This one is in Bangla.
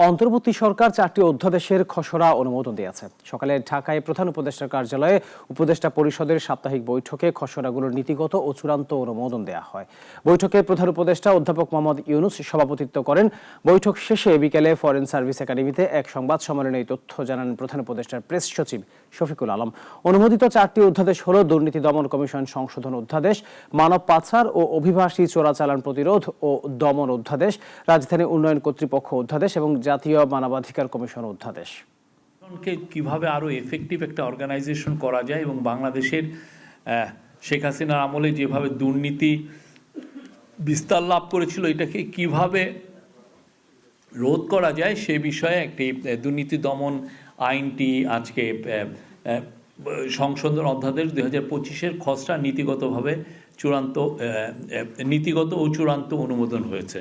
অন্তর্বর্তী সরকার 4টি অধ্যাদেশের খসড়া অনুমোদন দিয়েছে। সকালে ঢাকায় প্রধান উপদেষ্টার কার্যালয়ে উপদেষ্টা পরিষদের সাপ্তাহিক বৈঠকে খসড়াগুলোর নীতিগত ও চূড়ান্ত অনুমোদন দেওয়া হয়। বৈঠকে প্রধান উপদেষ্টা অধ্যাপক মোহাম্মদ ইউনূস সভাপতিত্ব করেন। বৈঠক শেষে বিকেলে ফরেন সার্ভিস একাডেমিতে এক সংবাদ সম্মেলনে এই তথ্য জানান প্রধান উপদেষ্টার প্রেস সচিব শফিকুল আলম। অনুমোদিত 4টি অধ্যাদেশ হল দুর্নীতি দমন কমিশন সংশোধন অধ্যাদেশ, মানব পাচার ও অভিবাসী চোরাচালান প্রতিরোধ ও দমন অধ্যাদেশ, রাজধানী উন্নয়ন কর্তৃপক্ষ অধ্যাদেশ এবং জাতীয় মানবাধিকার কমিশন অধ্যাদেশ। কিভাবে আরো এফেক্টিভ একটা অর্গানাইজেশন করা যায় এবং বাংলাদেশের শেখ হাসিনার আমলে যেভাবে দুর্নীতি বিস্তার লাভ করেছিল এটাকে কিভাবে রোধ করা যায় সে বিষয়ে একটি দুর্নীতি দমন আইনটি আজকে সংশোধন অধ্যাদেশ 2025-এর খসড়া নীতিগত ও চূড়ান্ত অনুমোদন হয়েছে।